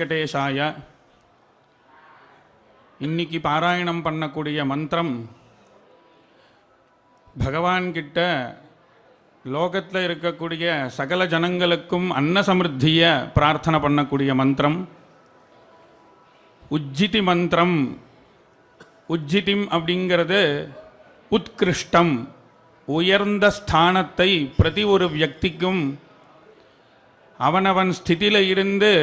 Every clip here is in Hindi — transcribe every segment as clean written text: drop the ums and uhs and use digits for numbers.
வெங்கடேஷாய. இன்னைக்கு பாராயணம் பண்ணக்கூடிய மந்திரம் பகவான் கிட்ட லோகத்தில் இருக்கக்கூடிய சகல ஜனங்களுக்கும் அன்ன சமிருத்தியை பிரார்த்தனை பண்ணக்கூடிய மந்திரம் உஜ்ஜிதி மந்திரம். உஜ்ஜிதிம் அப்படிங்கிறது உத்கிருஷ்டம், உயர்ந்த ஸ்தானத்தை பிரதி ஒரு வியக்திக்கும் அவனவன் ஸ்திதியில் இருந்து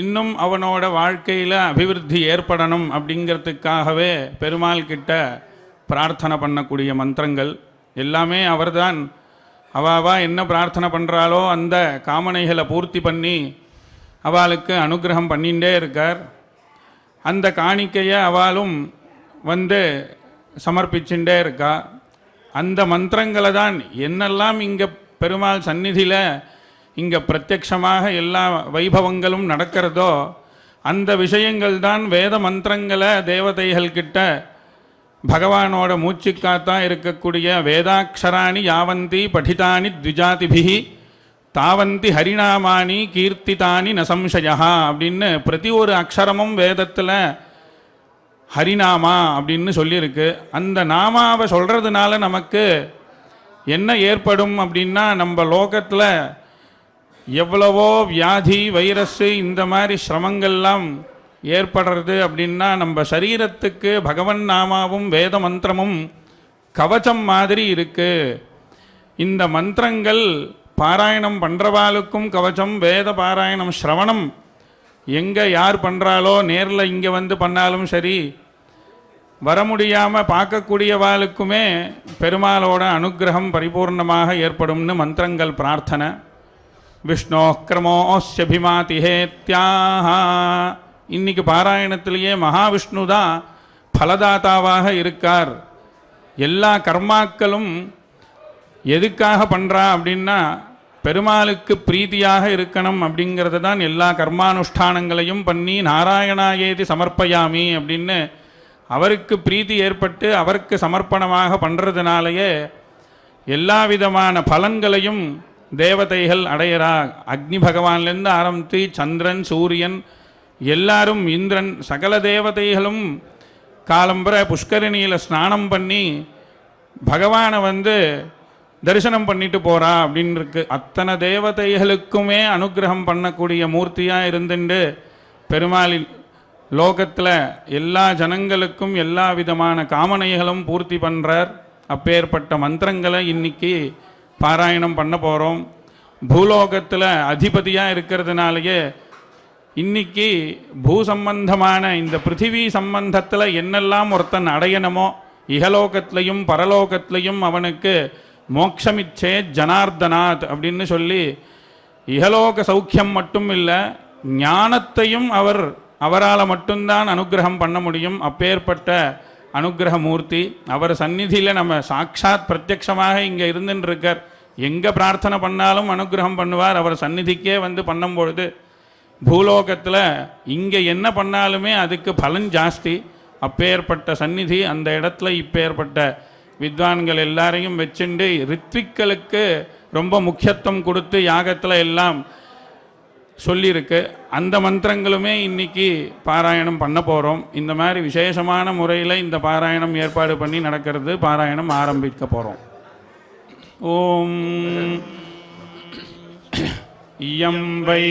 இன்னும் அவனோட வாழ்க்கையில் அபிவிருத்தி ஏற்படணும் அப்படிங்கிறதுக்காகவே பெருமாள் கிட்ட பிரார்த்தனை பண்ணக்கூடிய மந்திரங்கள் எல்லாமே அவர்தான். அவா என்ன பிரார்த்தனை பண்ணுறாளோ அந்த காமனைகளை பூர்த்தி பண்ணி அவளுக்கு அனுகிரகம் பண்ணிகிட்டே இருக்கார். அந்த காணிக்கையை அவளும் சமர்ப்பிச்சுட்டே இருக்கா. அந்த மந்திரங்களை தான் என்னெல்லாம் இங்கே பெருமாள் சந்நிதியில் இங்கே பிரத்யக்ஷமாக எல்லா வைபவங்களும் நடக்கிறதோ அந்த விஷயங்கள் தான் வேத மந்திரங்களை தேவதைகள்கிட்ட பகவானோட மூச்சுக்காத்தான் இருக்கக்கூடிய வேதாட்சராணி யாவந்தி படிதானி த்விஜாதிபிஹி தாவந்தி ஹரிநாமானி கீர்த்திதானி நசம்சயா அப்படின்னு பிரதி ஒரு அக்ஷரமும் வேதத்தில் ஹரிநாமா அப்படின்னு சொல்லியிருக்கு. அந்த நாமாவை சொல்கிறதுனால நமக்கு என்ன ஏற்படும் அப்படின்னா, நம்ம லோகத்தில் எவ்வளவோ வியாதி வைரஸ் இந்த மாதிரி சிரமங்கள்லாம் ஏற்படுறது அப்படின்னா நம்ம சரீரத்துக்கு பகவன் நாமாவும் வேத மந்திரமும் கவச்சம் மாதிரி இருக்குது. இந்த மந்திரங்கள் பாராயணம் பண்ணுறவாளுக்கும் கவச்சம். வேத பாராயணம் ஸ்ரவணம் எங்கே யார் பண்ணுறாலோ நேரில் இங்கே பண்ணாலும் சரி, வர முடியாமல் பார்க்கக்கூடியவாளுக்குமே பெருமாளோட அனுகிரகம் பரிபூர்ணமாக ஏற்படும்னு மந்திரங்கள் பிரார்த்தனை. விஷ்ணோ கிரமோஸ்யபிமாதிஹேத்யாக. இன்னைக்கு பாராயணத்திலேயே மகாவிஷ்ணு தான் பலதாத்தாவாக இருக்கார். எல்லா கர்மாக்களும் எதுக்காக பண்ணுறா அப்படின்னா பெருமாளுக்கு பிரீதியாக இருக்கணும் அப்படிங்கிறது தான். எல்லா கர்மானுஷ்டானங்களையும் பண்ணி நாராயணாயேதி சமர்ப்பயாமி அப்படின்னு அவருக்கு பிரீதி ஏற்பட்டு அவருக்கு சமர்ப்பணமாக பண்ணுறதுனாலேயே எல்லா விதமான பலன்களையும் தேவதைகள் அடையிறா. அக்னி பகவான்லேருந்து ஆரம்பித்து சந்திரன் சூரியன் எல்லாரும் இந்திரன் சகல தேவதைகளும் காலம்பரை புஷ்கரிணியில் ஸ்நானம் பண்ணி பகவானை தரிசனம் பண்ணிட்டு போகிறா அப்படின்னு இருக்கு. அத்தனை தேவதைகளுக்குமே அனுகிரகம் பண்ணக்கூடிய மூர்த்தியாக இருந்துட்டு பெருமாளின் லோகத்தில் எல்லா ஜனங்களுக்கும் எல்லா விதமான காமனைகளும் பூர்த்தி பண்ணுறார். அப்பேற்பட்ட மந்திரங்களை இன்னைக்கு பாராயணம் பண்ண போகிறோம். பூலோகத்தில் அதிபதியாக இருக்கிறதுனாலேயே இன்னைக்கு பூ சம்பந்தமான இந்த பிருத்திவி சம்பந்தத்தில் என்னெல்லாம் ஒருத்தன் அடையணுமோ இகலோகத்திலையும் பரலோகத்திலையும் அவனுக்கு மோட்சமிச்சே ஜனார்தனாத் அப்படின்னு சொல்லி இகலோக சௌக்கியம் மட்டும் இல்லை ஞானத்தையும் அவரால் மட்டும்தான் அனுகிரகம் பண்ண முடியும். அப்பேற்பட்ட அனுகிரகமூர்த்தி அவர் சந்நிதியில் நம்ம சாட்சாத் பிரத்யக்ஷமாக இங்கே இருந்துருக்கார். எங்கே பிரார்த்தனை பண்ணாலும் அனுகிரகம் பண்ணுவார். அவர் சந்நிதிக்கே பண்ணும்பொழுது பூலோகத்தில் இங்கே என்ன பண்ணாலுமே அதுக்கு பலன் ஜாஸ்தி. அப்பேற்பட்ட சந்நிதி அந்த இடத்துல இப்பேற்பட்ட வித்வான்கள் எல்லாரையும் வச்சுண்டு ரித்விக்களுக்கு ரொம்ப முக்கியத்துவம் கொடுத்து யாகத்தில் எல்லாம் சொல்லியிருக்கு. அந்த மந்திரங்களுமே இன்னைக்கு பாராயணம் பண்ண போகிறோம். இந்த மாதிரி விசேஷமான முறையில் இந்த பாராயணம் ஏற்பாடு பண்ணி நடக்கிறது. பாராயணம் ஆரம்பிக்க போகிறோம். ஓம் யம் வை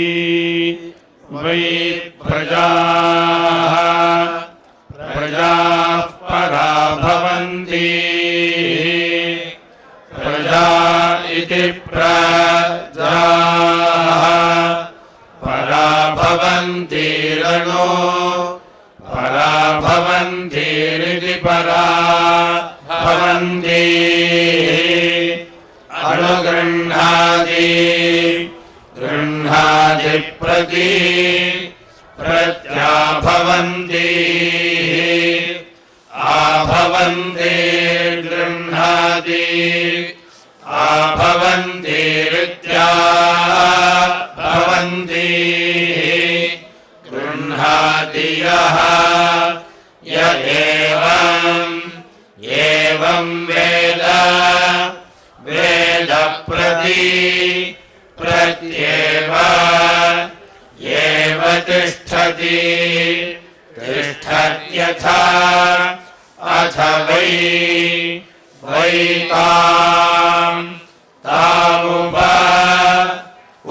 வை பிரஜா பிரஜா பரா பவந்தி பிரஜா இதி பிரஜா பரா பவந்தி ரணோ பரா பவந்தி ரிதி பரா பவந்தி அனுகிருண்ணாதி கிருண்ணாதி பிரதி பிரத்யாபவந்தி ஆபவந்தி கிருண்ணாதி ஆபவந்தி ரித்யாபவந்தி கிருண்ணாதி யஹ ய ஏவம் வேத வேத பிரதி பிரத்யேவ ஏவ तिष्ठति तिष्ठत्यथा अथ वै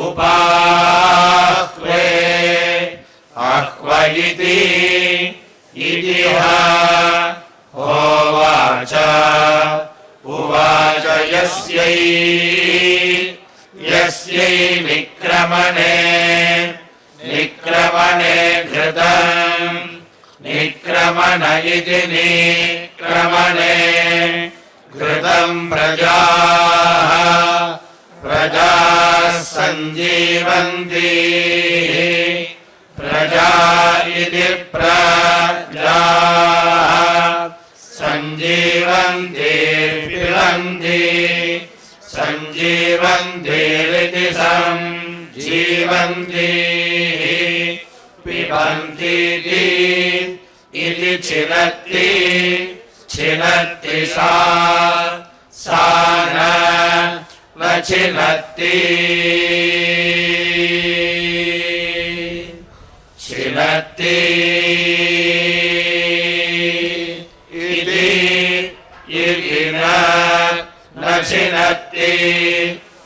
उपाह्वे आह्व इति होवाच उवाच यस्यै निक्रमणे घृतम् निक्रमण इति निक्रमणे घृतम् प्रजाः सञ्जीवन्ति प्रजा इति प्रजाः सञ्जीवन्ति पिबन्ति सञ्जीवन्तीरिति सञ्जीवन्ति पिबन्तीति इति छिनत्ति सा न छिनत्ति छिनत्ति इति न छिनत्ति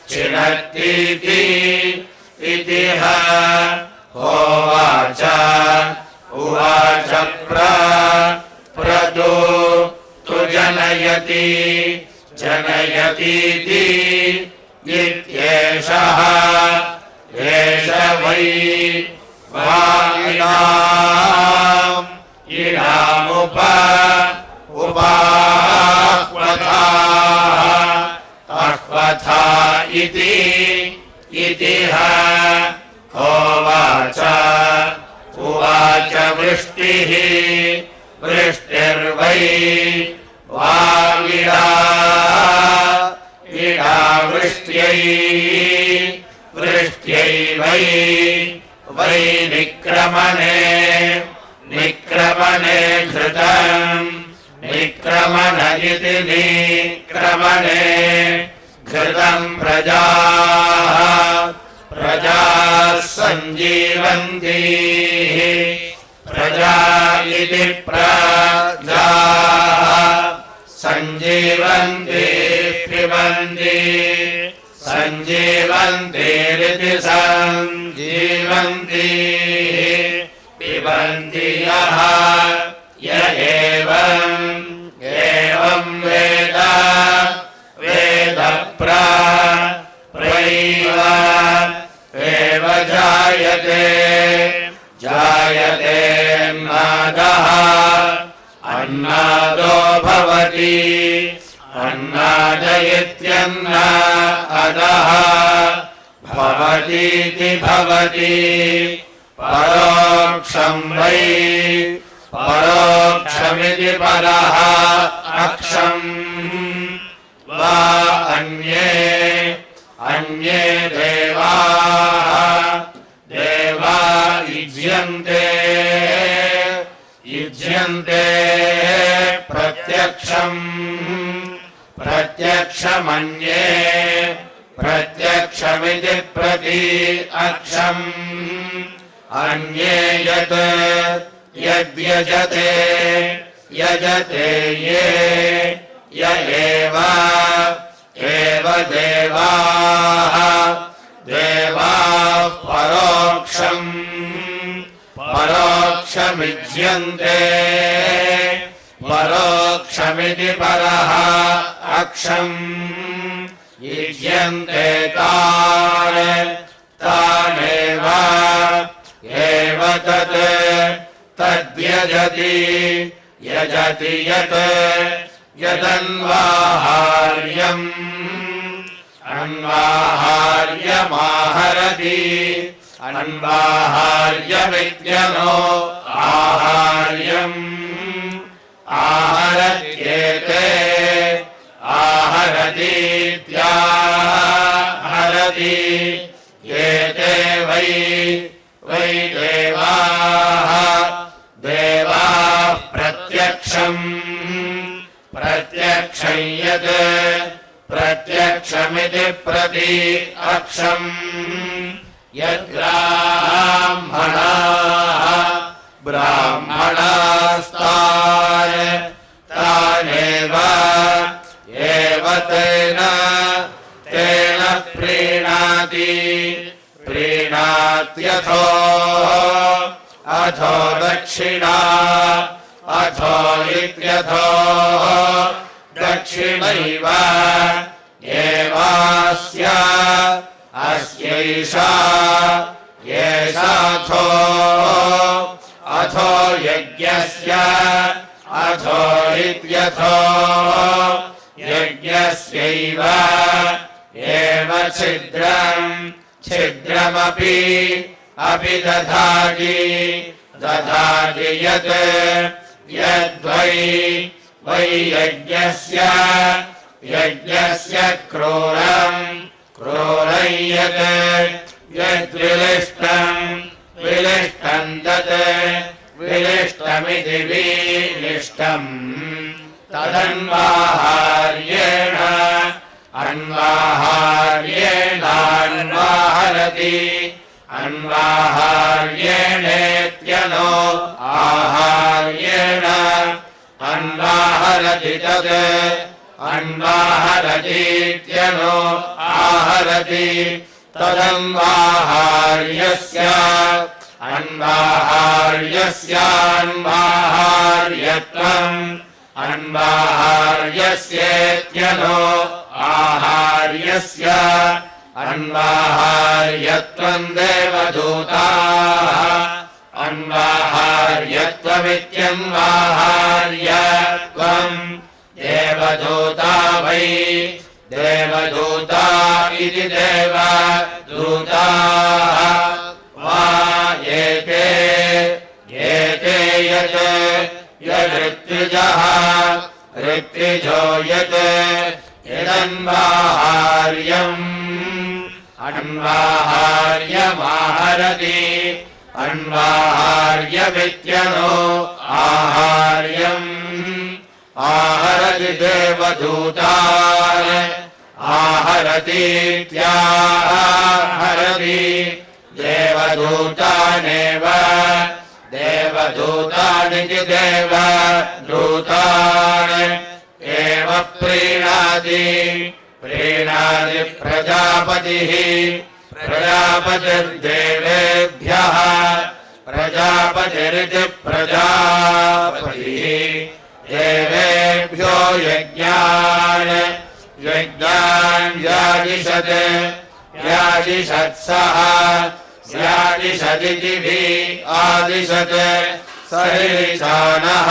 छिनत्तीति इति होवाच उवाच प्रदो तु जनयति जनयतीति इत्येषः एष वै अह्वथा इति होवाच उवाच वृष्टिर्वै इडा वृष्ट्यै वै निक्रमणे घृतम् निक्रमण इति निक्रमणे घृतम् प्रजाः सञ्जीवन्ति प्रजा इति प्रजाः सञ्जीवन्ति पिबन्ति सञ्जीवन्तीरिति सञ्जीवन्ति पिबन्ति य एवं वेद प्रैव जायते नादः अन्नादो भवति अन्नादयत्यन्नादः भवतीति भवति परोक्षम् वै परोक्षमिति परः अक्षम् वा अन्ये देवा युज्यन्ते प्रत्यक्षमन्ये प्रत्यक्षमिति प्रति अक्षम् अन्ये यद्यजते ये य एव देवाः परोक्षमिज्यन्ते परोक्षमिति परः अक्षम् युज्यन्ते तानेव तद्यजति यजति यदन्वाहार्यमाहरति अन्वाहार्यमित्यनो आहार्यम् आहरत्येते आहरतीत्याहरति एते वै देवाः प्रत्यक्षं यत् प्रत्यक्षमिति प्रति अक्षम् यद्ब्राह्मणाः ब्राह्मणास्तान् तानेव एव तेन प्रीणाति प्रीणात्यथो अथो दक्षिणा अथो इत्यथो दक्षिणैव एवास्य अस्यैषा येषाथो अथो यज्ञस्य अथो इत्यथो यज्ञस्यैव एव छिद्रमपि दधाति यत् यद्वै यज्ञस्य क्रूरं यद्विलिष्टं तत् विलिष्टमिति विलिष्टम् अन्वाहार्येणान्वाहरति अन्वाहार्येणेत्यनो आहार्येण अन्वाहरति तत् अन्वाहरतीत्यनो आहरति तदन्वाहार्यस्य अन्वाहार्यस्यान्वाहार्यत्वम् अन्वाहार्यस्येत्यनो आहार्यस्य अन्वाहार्यत्वम् देवदूताः अन्वाहार्यत्वमित्यन्वाहार्यत्वम् देवदूता वै देवदूता इति देवदूताः वा एते यदृत्विजः ऋत्विजो यत् यदन्वाहार्यम् अन्वाहार्यमाहरति अन्वाहार्यमित्यनो आहार्यम् आहरति देवदूतान् आहरतीत्याहरति देवदूतानेव देवदूतानिति देवदूतान् एव प्रीणाति प्रजापतिः प्रजापतिर्देवेभ्यः प्रजापतिरिति प्रजापतिः देवेभ्यो यज्ञान् याजिषत्सः याजिषदिति आदिशत् स ऋचानः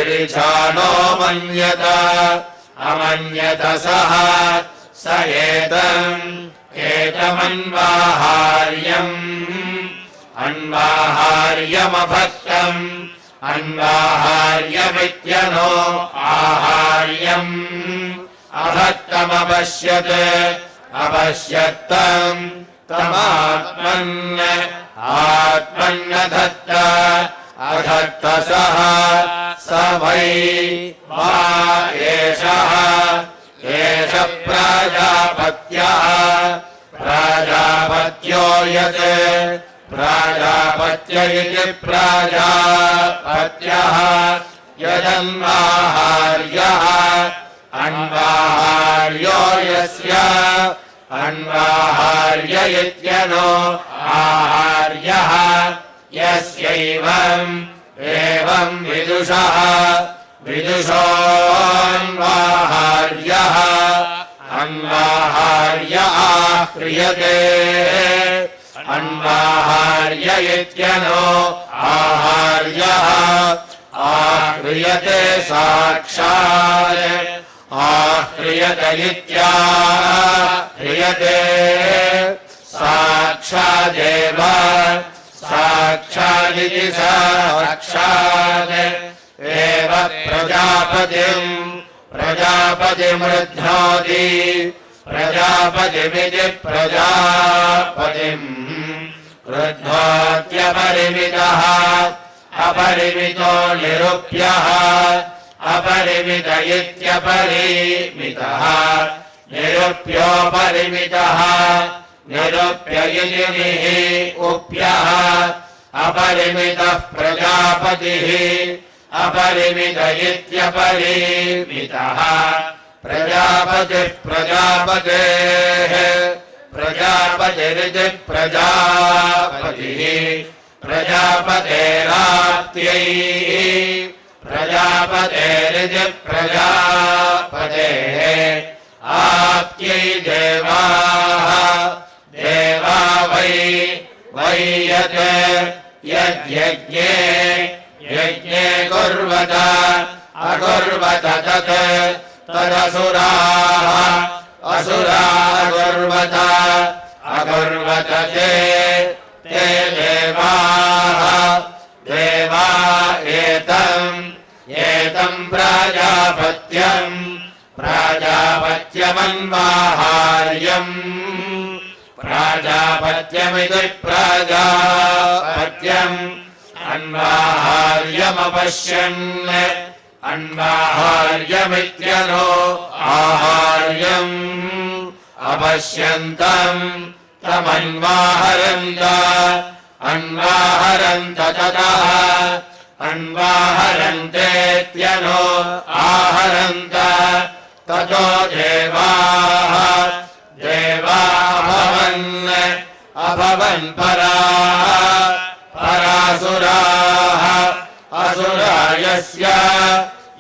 ऋचानो मन्यत अमन्यत सः स एतमन्वाहार्यम् अन्वाहार्यमभक्तम् अन्वाहार्यमित्यनो आहार्यम् अभक्तमपश्यत् अपश्यत्तम् आत्मन्नधत्त अधत्त सः स वै वा एषः एष प्राजापत्यः प्राजापत्यो यत् प्राजापत्य इति प्राजापत्यः यदन्वाहार्यः अन्वाहार्यो यस्य अन्वाहार्य इत्यनो आहार्यः यस्यैवम् एवम् विदुषः विदुषोऽन्वाहार्यः अन्वाहार्य आह्रियते अन्वाहार्य इत्यनो आहार्यः आह्रियते साक्षात् आह्रियत इत्याह्रियते साक्षादेव साक्षादिति साक्षात् एव प्रजापतिमृध्नोति प्रजापतिमिति प्रजापतिम् कृध्नोत्यपरिमितः अपरिमितो निरुप्यः अपरिमित इत्यपरिमितः निरुप्योपरिमितः निरुप्य इति निः उप्यः अपरिमितः प्रजापतिः अपरिमित इत्यपरिमितः प्रजापतिः प्रजापतेः प्रजापतिरिति प्रजापतिः प्रजापतेराप्त्यै प्रजापतेरिति प्रजापतेः आप्त्यै देवाः देवा वै यत् यद्यज्ञे यज्ञे कुर्वत अकुर्वत तत् तदसुराः असुरा कुर्वत अकुर्वत ते देवाः देवा एतं प्राजापत्यमन्वाहार्यम् प्राजापत्यमिति प्राजापत्यम् अन्वाहार्यमपश्यन् अन्वाहार्यमित्यनो आहार्यम् अपश्यन्तम् तमन्वाहरन्त अन्वाहरन्त ततः अन्वाहरन्तेत्यनो आहरन्त ततो देवाः अभवन् परासुराः असुरा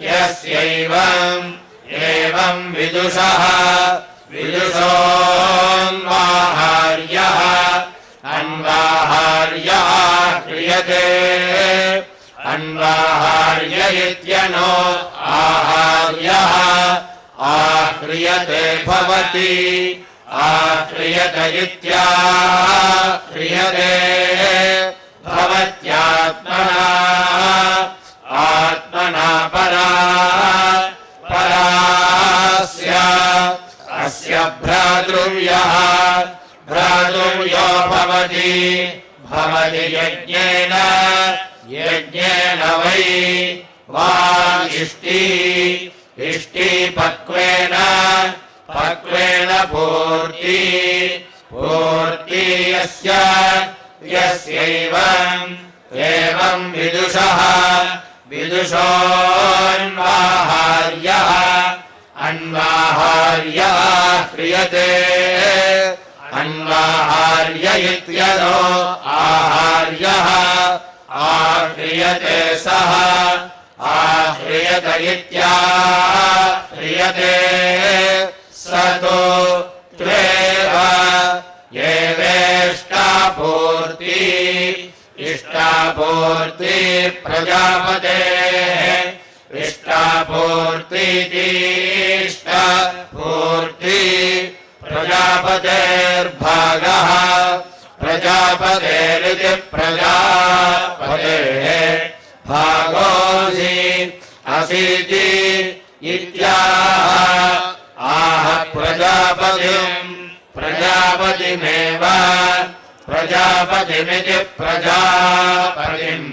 यस्यैवम् विदुषः विदुषोऽन्वाहार्यः अन्वाहार्यः क्रियते अन्वाहार्य इत्यनो आहार्यः आह्रियते भवति आह्रियत इत्याह्रियते भवत्यात्मना परास्य अस्य भ्रातृव्यः भ्रातृव्यो भवति यज्ञेन वै वा इष्टि पक्वेन पूर्ति यस्यैवम् विदुषोऽन्वाहार्यः अन्वाहार्यः क्रियते अन्वाहार्य इत्यनो आहार्यः आह्रियते सः आह्रियत इत्याह्रियते स तु त्वेव इष्टापूर्ति प्रजापतेः इष्टापूर्ति प्रजापतेर्भागः प्रजापतेरिति प्रजापतेः भागोऽसि असीति आह प्रजापतिमेव प्रजापतिमिति प्रजापतिम्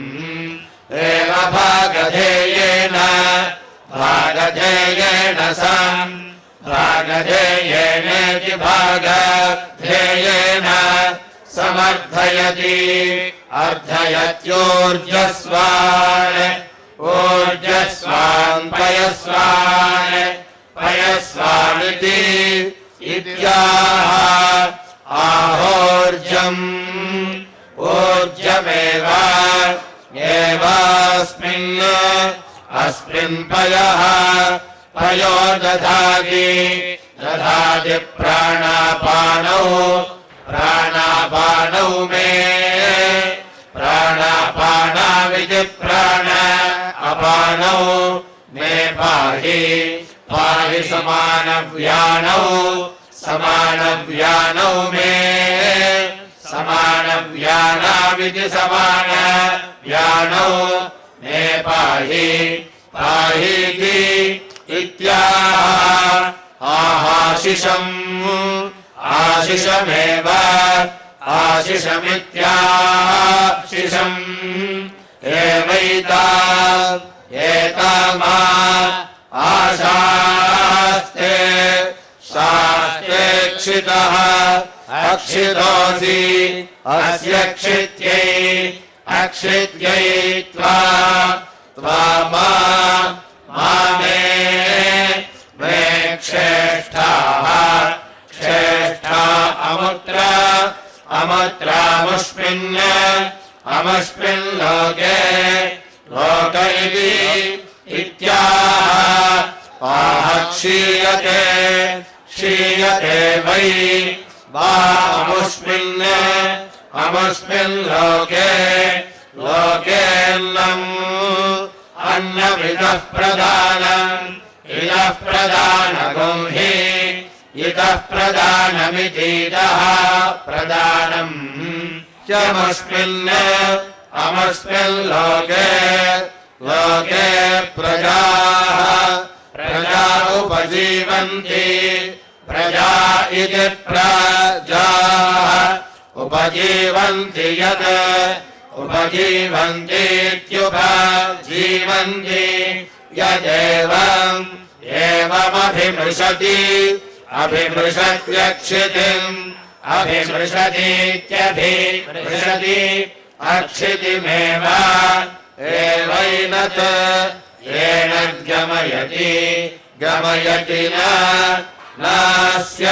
एव भागधेयेन सम् भागधेयेनेति भागधेयेन समर्थयति ऊर्जस्वान् पयस्वानिति इत्याह आहोर्जम् अस्मिन् पयो दधाति प्राणापानौ मे प्राणापानाविति प्राण अपानौ मे पाहि समानव्यानौ मे समानव्यानाविति समानव्यानौ मे पाहीति इत्याह आशिषमेव आशिषमित्याशिषम् एतामा आशास्ते क्षितः अक्षिर त्वासि अस्य क्षित्यै अक्षित्यै त्वा मामे क्षेष्ठाः क्षेष्ठा अमुष्मिन् लोके लोक इत्याह क्षीयते वै वा अमुष्मिन् लोके अन्नमिदः प्रदानगुं हि इतः प्रदानमितीतः प्रदानम् अमुष्मिन् लोके प्रजा उपजीवन्ति प्रजा इति प्रजाः उपजीवन्ति यत् उपजीवन्तीत्युपजीवन्ति एवमभिमृशति अभिमृशतीत्यभिमृशति अक्षितिमेव एवैनत् गमयति नास्य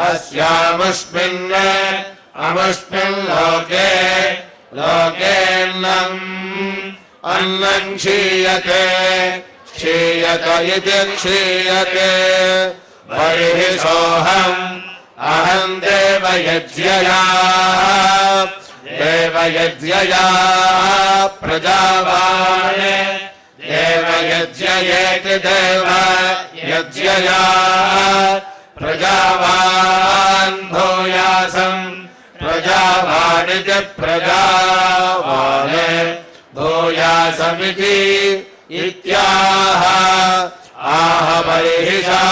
अस्यामुष्मिन् लोकेऽन्नम् क्षीयते इति क्षीयते बर्हिषोऽहम् अहम् देवयज्ञया प्रजावान् देवयज्ञयेति देवयज्ञया प्रजावान् भूयासम् प्रजावानिति प्रजावान् भूयासमिति इत्याह आह बर्हिषा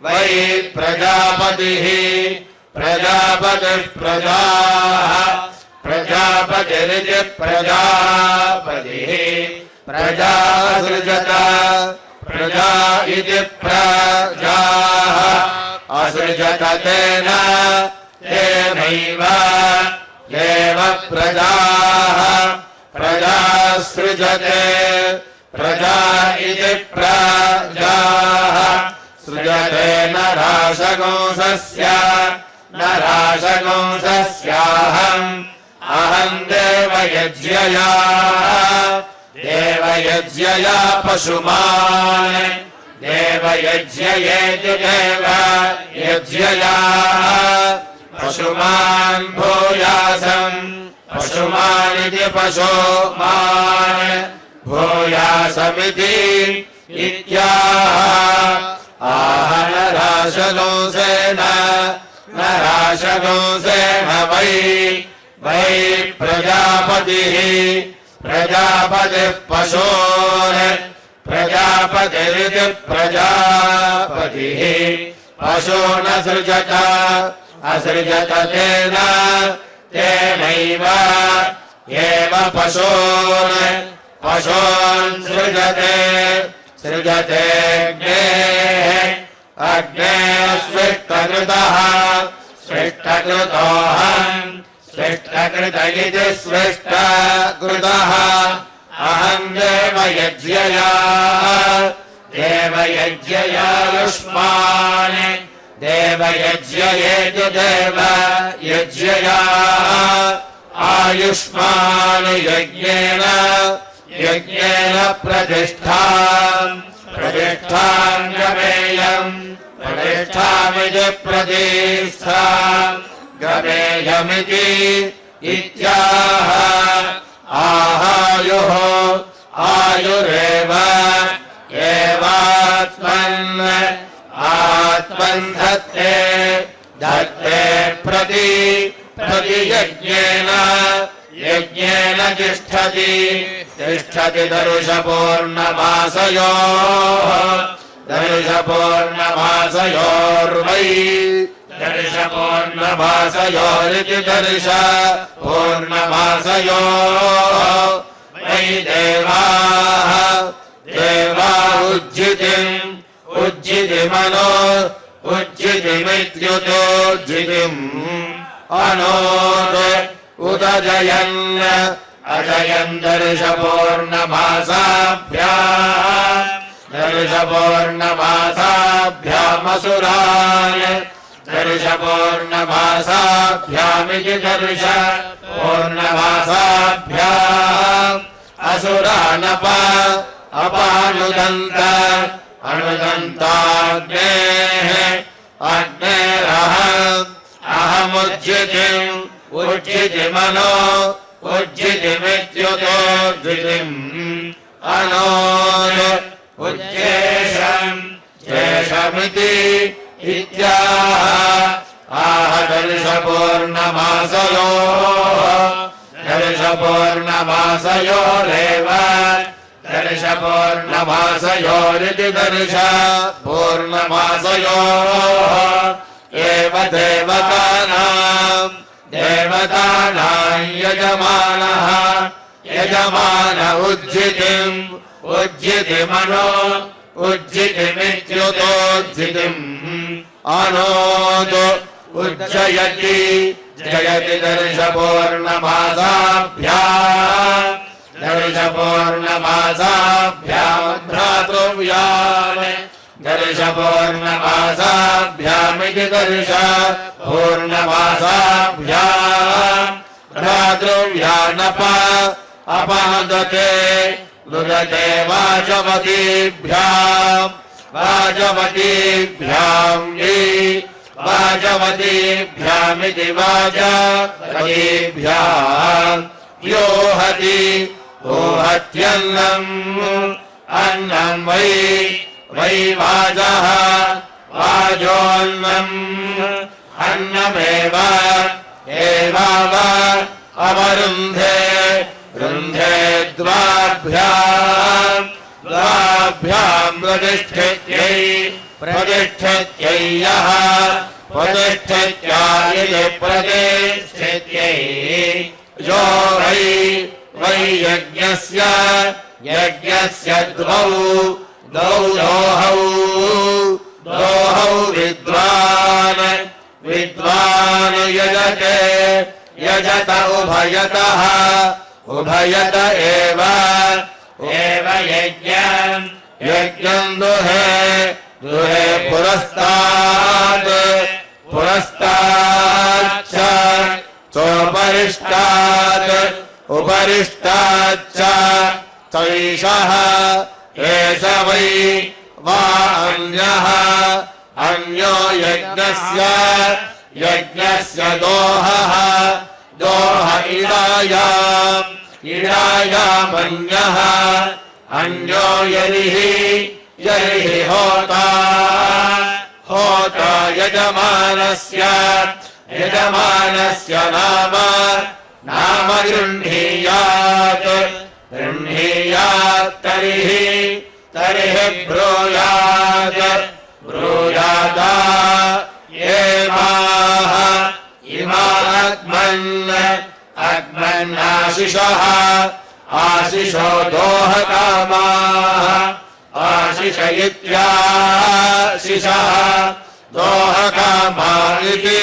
वै प्रजापतिः प्रजापतिरिति प्रजापतिः प्रजासृजत प्रजा इति प्रजाः असृजत तेनैव एव प्रजासृजते प्रजा इति प्रजाः सृजते अहम् देवयज्ञया पशुमान् देवयज्ञयेति देवयज्ञया पशुमान् भूयासम् पशुमानिति पशुमान् भूयासमिति इत्याह आह नराशगोंसेन वै प्रजापतिः पशून् प्रजापतिरिति प्रजापतिः पशून् असृजत तेनैव एव पशून् सृजते अग्नेः स्विष्टकृतोऽहम् स्विष्टकृत इति स्विष्टकृतः अहम् देवयज्ञयायुष्मान् देवयज्ञयेति देवयज्ञया आयुष्मान् यज्ञेन प्रतिष्ठाम् गमेयम् प्रतिष्ठामिति प्रतिष्ठाम् गमेयमिति इत्याह आहायुः आयुरेव आत्मन् धत्ते प्रतियज्ञेन तिष्ठति दर्शपूर्णमासयोर्वै दर्शपूर्णमासयोरिति दर्शपूर्णमासयो वै देवा उज्जितिमनो उज्जितिमित्युतोज्जितिम् अनोद उदजयन् अजयन् दर्शपूर्णमासाभ्यामसुरान् दर्शपूर्णमासाभ्यामिति दर्श पूर्णमासाभ्याम् असुरानप अपानुदन्त अनुदन्ताग्नेः अग्नेरह अहमुज्जितिम् उज्जितिमनो उज्जितिमित्युतोज्जितिम् अनोद उज्जेशम् जेशमिति इत्याह आह दर्शपूर्णमासयोरेव दर्शपूर्णमासयोरिति दर्श पूर्णमासयोः एव देवतानां यजमानः यजमान उज्जितिम् उज्जितिमनो उज्जितिमित्युतोज्जितिम् अनोद उज्जयति जयति दर्शपूर्णमासाभ्याम् भ्रातृव्यान् दर्शपूर्णमासाभ्यामिति दर्श पूर्णमासाभ्याम् भ्रातृव्यानप अपनुदते नुदते वाचवतीभ्याम् वाजवतीभ्यामिति वाजवतीभ्याम् योहति ओहत्यन्नम् अन्नम् वै वाजः वाजोन्नम् अन्नमेव एवाव अवरुन्धे रुन्धे द्वाभ्याम् प्रतिष्ठित्यै यः प्रतिष्ठित्याय प्रतिष्ठित्यै यो वै यज्ञस्य द्वौ दोहौ विद्वान् यजत उभयत एव यज्ञम् दुहे पुरस्ताच्च उपरिष्टाच्च चैषः एष वै वा अन्यो यज्ञस्य दोहः इडायामन्यः अन्यो यरिहि होता यजमानस्य नाम गृह्णीयात् तर्हि ब्रूयादा इमाग्मन्नाशिषः आशिषो दोहकामाः आशिष इत्याशिषः दोहकामा इति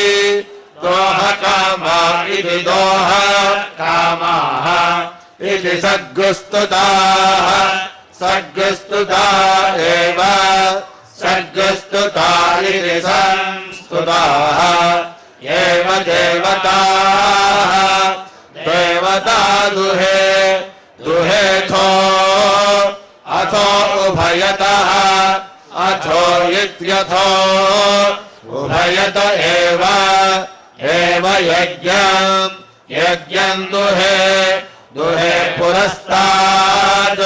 दोहकामाः इति सर्गस्तुता एव सर्गस्तुता इति संस्तुताः एव देवता दुहेथो अथो उभयतः अथो इत्यथो उभयत एव यज्ञम् दुहे पुरस्ताच्च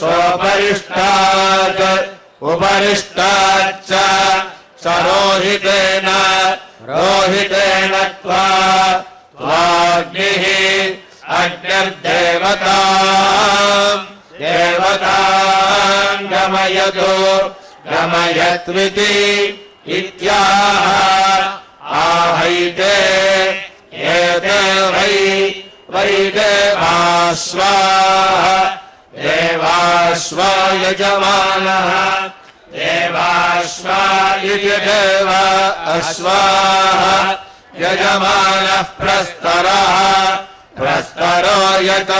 चोपरिष्टात् उपरिष्टाच्च सरोहितेन त्वाग्निः देवताम् गमयत्विति इत्याह आहैते एते वै देवाः स्वाहा देवा देवाश्वा यजमानः देवाश्वा इति देव अश्वाः यजमानः प्रस्तरः प्रस्तरो यत्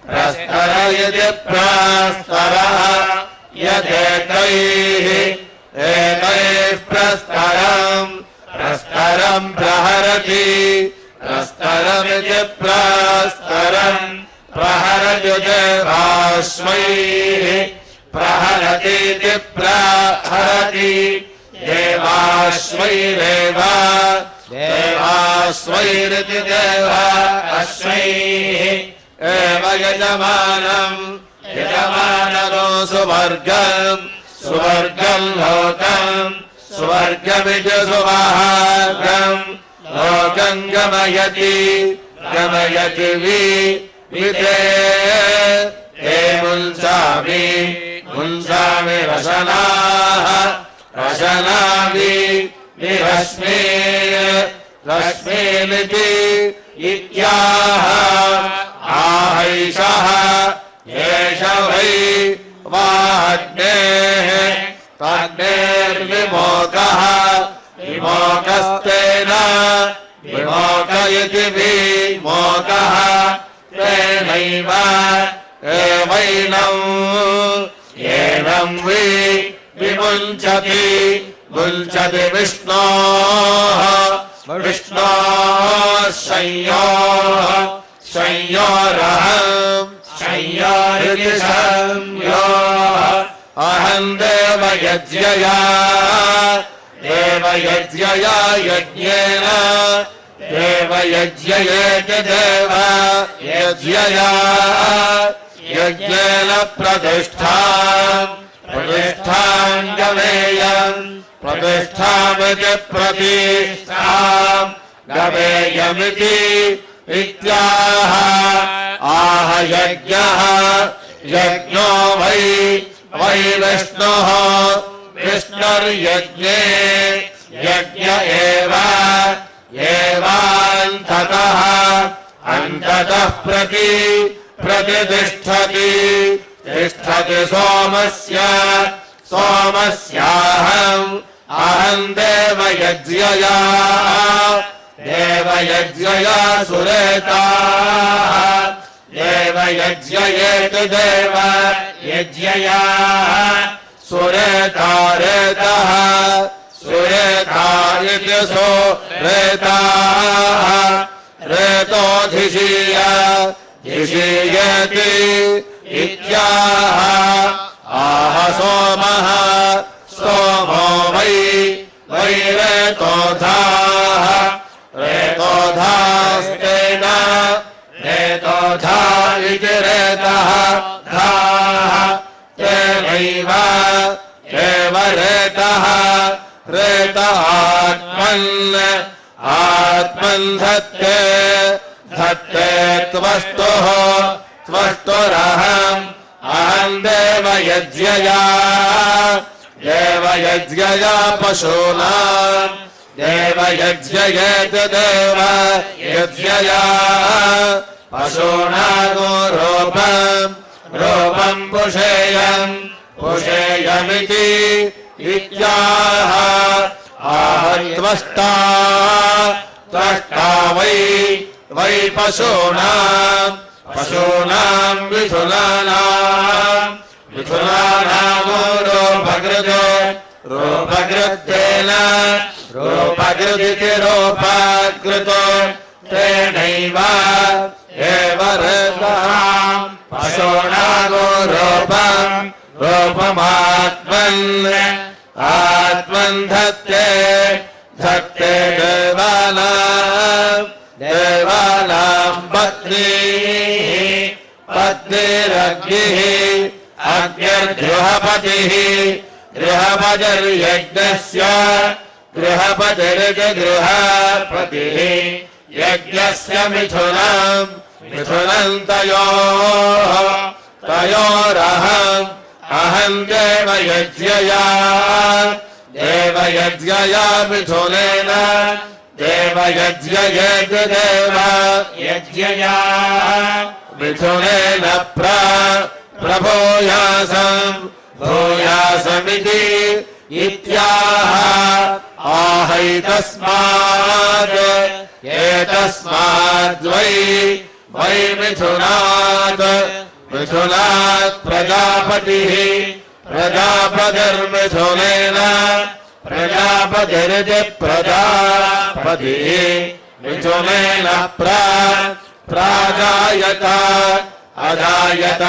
प्रस्तर इति प्रस्तरः यदेतैः एतैः प्रस्तरम् प्रहरति प्रस्तरमिति प्रस्तरम् प्रहरति देवाश्वैः प्रहरतीति प्रहरति देवाश्वैरेव देवाश्वैरिति देव अश्वैः एव यजमानम् यजमानो सुवर्गम् सुवर्गम् लोकम् सुवर्गमिति सुभागम् लोकम् गमयति गमयति विते हे मुञ्चामि मुञ्चामि रशनाः रशनामि विरश्मि रश्मीमिति इत्याह आहैषः एष वै वाग्नेः तग्नेर्विमोकः विमोकस्तेन विमोक इति विमोकः तेनैव एवैनम् एवं विमुञ्चति मुञ्चति विष्णोः विष्णोः संयोरहम् संयोरिति संयोः अहम् देवयज्ञया देवयज्ञया यज्ञेन देवयज्ञयेति देव यज्ञया यज्ञेन प्रतिष्ठाम् गमेयम् प्रतिष्ठामिति प्रतिष्ठाम् गमेयमिति इत्याह आह यज्ञः यज्ञो वै विष्णुः विष्णुर्यज्ञे यज्ञ एवान्ततः अन्ततः प्रतिष्ठति तिष्ठति सोमस्याहम् देवयज्ञया सुरेताः देवयज्ञयेति देव यज्ञया सुरेतारेतः सुरेता इति सुरेताः रेतोऽधिशीयेति इत्याह आह सोमः सोमो वै रेतोधाः रेतोधास्तेन रेतोधा इति रेतः धाः तेनैव एव रेतः रेत आत्मन् धत्ते त्वष्टुरहम् देवयज्ञया पशूनाम् देवयज्ञयेति देव यज्ञया पशूनागो रूपम् पुषेयमिति इत्याह त्वष्टा वै पशूनाम् मिथुनानामो रूपकृतेन रूपकृतिति रूपकृतो तेनैव एव रेताम् पशूनागो रूपमात्मन् धत्ते देवानाम् पत्नीरग्निः अग्निर्गृहपतिः गृहपतिर्यज्ञस्य गृहपतिरिति गृहपतिः यज्ञस्य मिथुनम् तयोरहम् देवयज्ञया मिथुनेन देवयज्ञयेति देव यज्ञया मिथुनेन प्रभूयासम् भूयासमिति इत्याह आहैतस्मात् एतस्माद्वै वै मिथुनात् प्रजापतिः प्रजापतिर्मिथुनेन प्रजापतिरिति प्रजापतिः मिथुनेन प्राजायत अजायत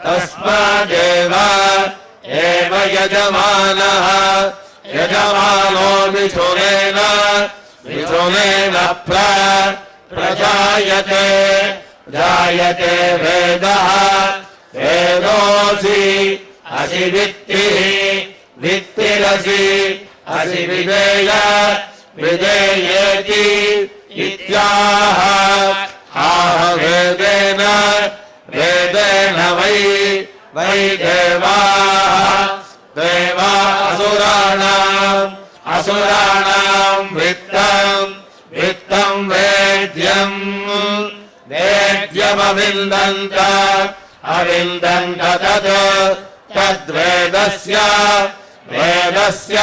तस्मादेव एव यजमानः यजमानो मिथुनेन प्रजायते जायते वेदः वेदोऽसि असि वित्तिरसि असि विधेयेति इत्याह आह वेदेन वै देवा असुराणाम् वित्तम् वेद्यमविन्दन्त तद्वेदस्य वेदत्वम्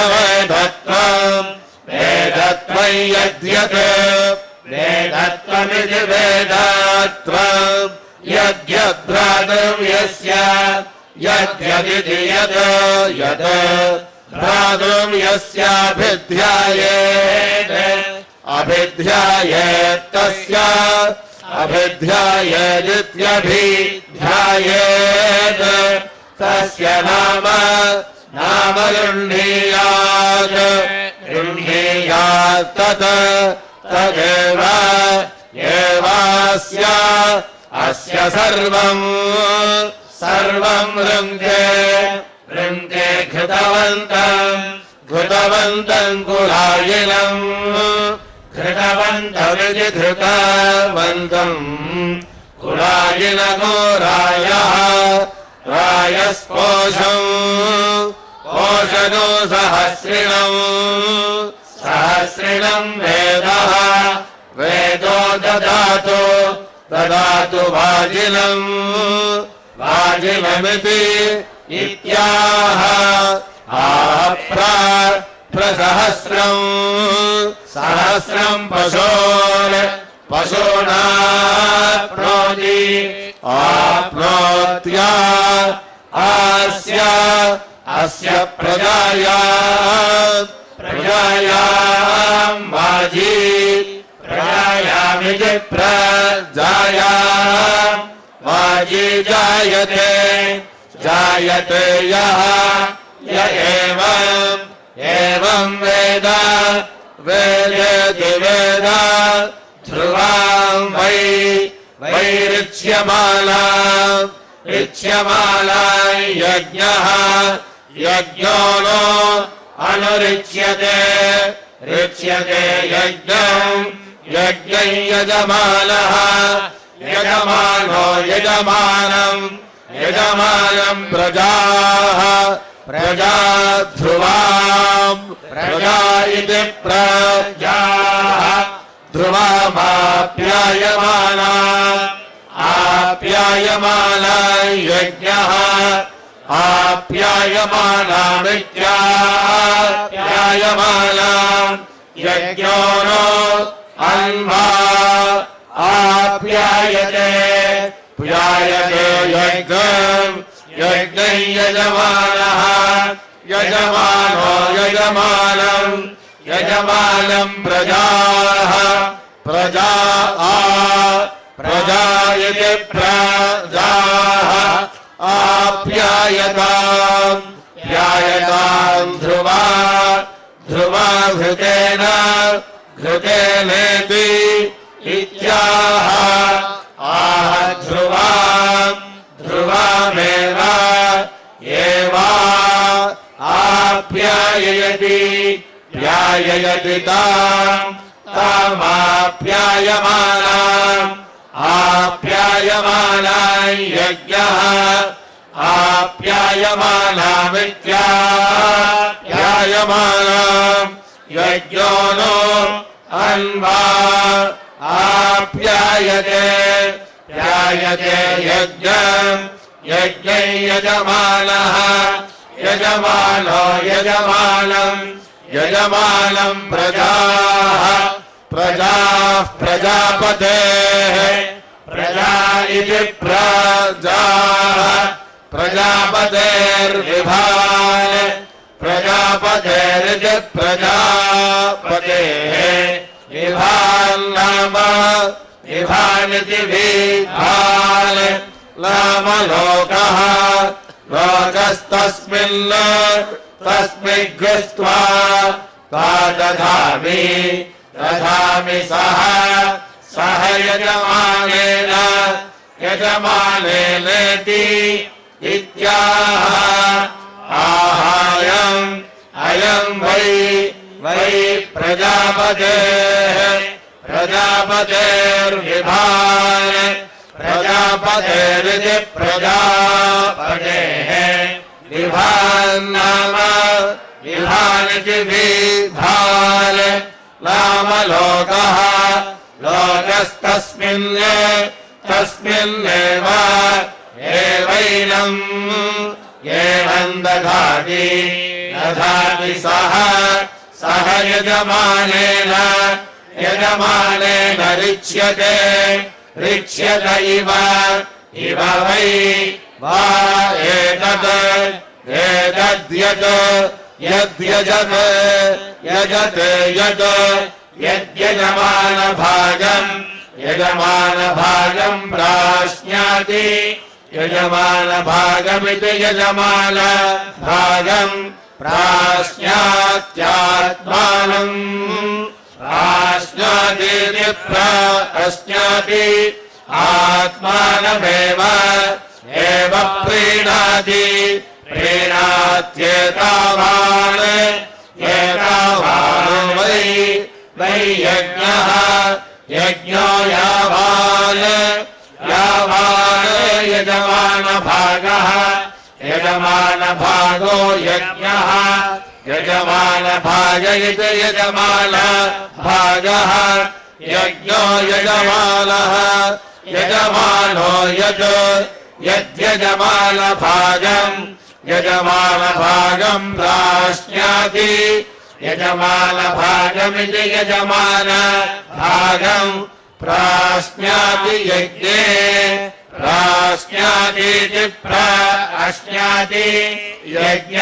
यद्यत् वेदत्वमिति वेदत्वम् यद्यद्भ्रातृव्यस्य यद्यदिति यत् भ्रातृव्यस्याभिध्यायेत्तस्य अभिध्यायेदित्यभिध्यायेत् तस्य नाम गृह्णीयात् तदेव अस्य सर्वम् वृङ्गे घृतवन्तम् कुलायिनम् घृतवन्तमिति घृतवन्तम् कुलायिनको रायस्पोषनो सहस्रिणम् वेदो ददातु वाजिनमिति इत्याह सहस्रम् पशूना आप्नोत्या अस्य प्रजायाम् प्रजायामिति प्रजायाम् वाजी जायते यः य एवम् वेदेति वेद ध्रुवाम् वैरिच्यमाला यज्ञः यज्ञो नो अनुरिच्यते यज्ञम् यजमानः यजमानम् प्रजा ध्रुवाम् प्रजा इति प्रजाः ध्रुवामाप्यायमाना यज्ञः आप्यायमानामित्याप्यायमाना यज्ञो नो अन्वा आप्यायते यज्ञम् यजमानः यजमानम् प्रजाः प्रजा इति प्रजाः आप्यायताम् ध्रुवा घृतेनेति इत्याह आह ध्रुवामेव आप्याययति तामाप्यायमानाम् यज्ञः आप्यायमानामित्याप्यायमानाम् यज्ञो नो अन्वा आप्यायते ध्यायते यज्ञम् यज्ञै यजमानः यजमानो यजमानम् यजमानम् प्रजाः प्रजाः प्रजापतेः प्रजा इति प्रजाः प्रजापतेर्विभान् प्रजापतेरिति प्रजापतेः विभान् नाम विभानिति विभान् नाम लोकः लोकस्तस्मिन् तस्मिद्गृष्ट्वा ता दधामि दधामि सः सह यजमानेन यजमानेनेति इत्याह आहायम् अयम् वै वै प्रजापतेः प्रजापतेर्विभान् प्रजापतेरिति प्रजापतेः विभान् नाम विभानिति विभान् नाम लोकः लोकस्तस्मिन् तस्मिन्नेव एवैनम् एवम् दधाति दधाति सः सह यजमानेन यजमानेन रिच्यते रिच्यत इव इव वै वा एतत् एतद्यत् यद्यजत् यजते यत् यद्यजमानभागम् यजमानभागम् प्राश्नाति यजमानभागमिति यजमानभागम् प्राश्नात्यात्मानम् प्राश्नातीति प्राश्नाति आत्मानमेव एव प्रीणाति प्रीणात्येतावान् एतावान् वै वै यज्ञः यज्ञो यावान् यावान् यजमानभागः यजमानभागो यज्ञः यजमानभाग इति यजमानभागः यज्ञो यजमानः यजमानो यत् यद्यजमानभागम् यजमानभागम् प्राश्नाति यजमानभागमिति यजमानभागम् प्राश्नाति यज्ञे प्राश्नातीति प्राश्नाति यज्ञ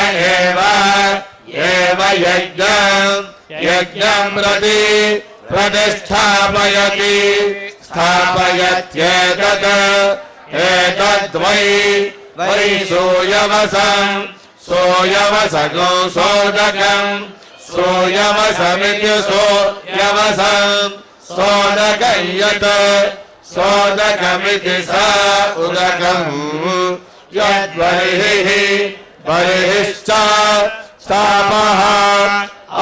एव यज्ञम् यज्ञम् प्रति प्रतिष्ठापयति स्थापयत्येतत् एतद्वै वै सोयवसम् सोयवसगो सोदकम् सोयवसमिति सोयवसम् सोदकम् यत् सोदकमिति स उदकम् यद्बर्हिः बर्हिश्च स्थापः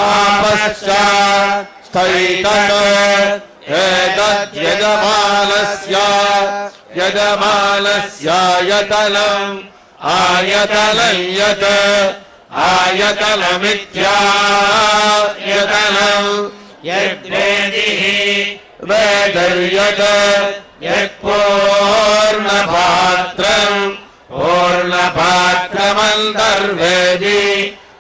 आपश्च स्थैतत् एतद्यजमानस्य यजमानस्यायतनम् आयतनम् यत् आयतनमित्यायतनम् यद्वेदिः वेदर्यत् यत्पूर्णपात्रम् पूर्णपात्रमन्तर्वेदि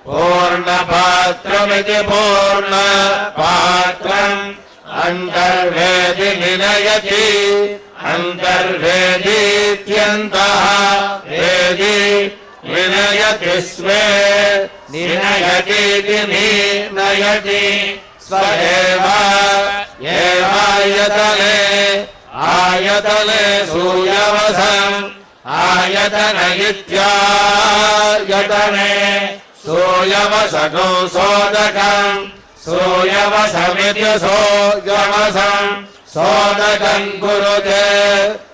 पूर्णपात्रमिति पूर्णपात्रम् अन्तर्वेदि निनयति अन्तर्वेदीत्यन्तः वेदि निनयति स्वे निनयतीति निनयति स्व एवायतने आयतने सूयवसम् आयतन इत्यायतने सूयवसगो सोदकम् सूयवसमिति सोयवसम् सोदकम् कुरुते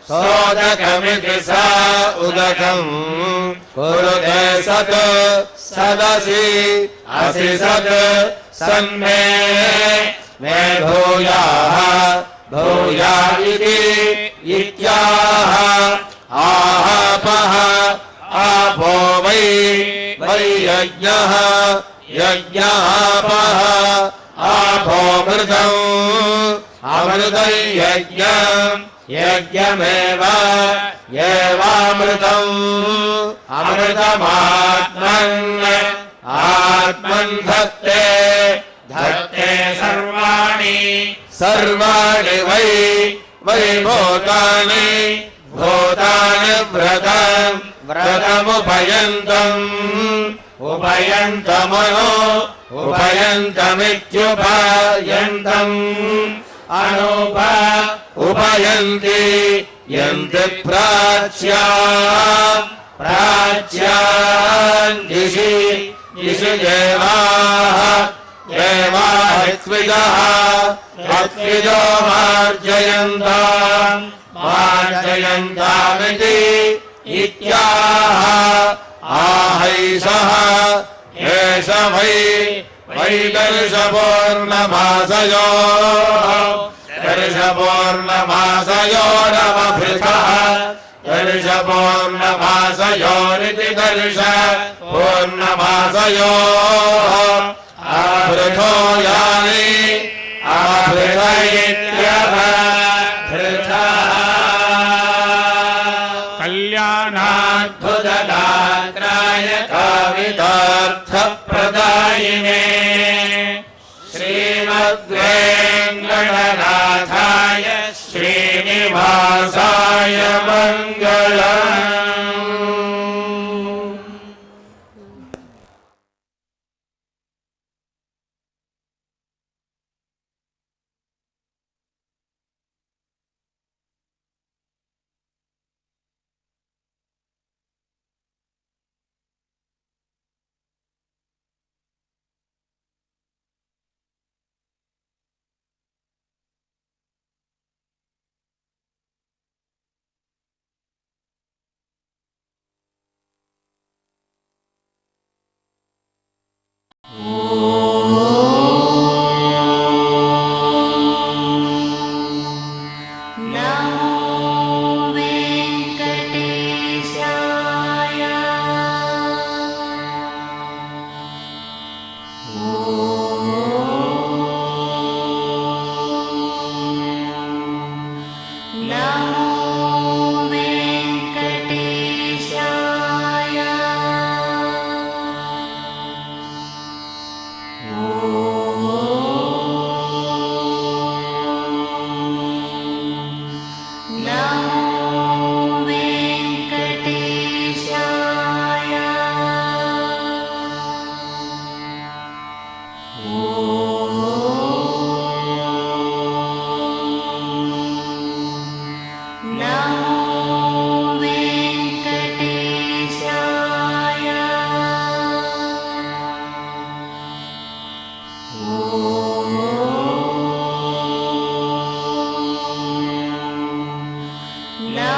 सोदकमिति स उदकम् कुरुते सत् सदसि असि सत् सन्मे मे भूयाः भूया इति इत्याह आहापः आपो वै वै यज्ञः यज्ञापः आपो मृतम् अमृतम् यज्ञम् यज्ञमेव एवामृतम् अमृतमात्मन् आत्मन् धत्ते धत्ते सर्वाणि सर्वाणि वै वै भूतानि भूतानि व्रतम् व्रतमुपयन्तम् उपयन्तमनो उपयन्तमित्युपयन्तम् अनुप उपयन्ति यन्ति प्राच्या प्राच्यान् दिशि दिशि देवाः देवाः त्विजः अत्विजो मार्जयन्ताम् मार्जयन्तामिति इत्याह आहैषः एष वै वर्षपूर्णमासयोः वर्षपूर्णमासयोरवभृतः वर्षपूर्णमासयोरिति वर्षपूर्णमासयोः आवृतो यानि आवृत इत्यवभृतः कल्याणाद्भुतगात्राय कामितार्थप्रदायिने श्रीमद्वेङ्कटनाथाय श्रीनिवासाय मङ्गलम्। No.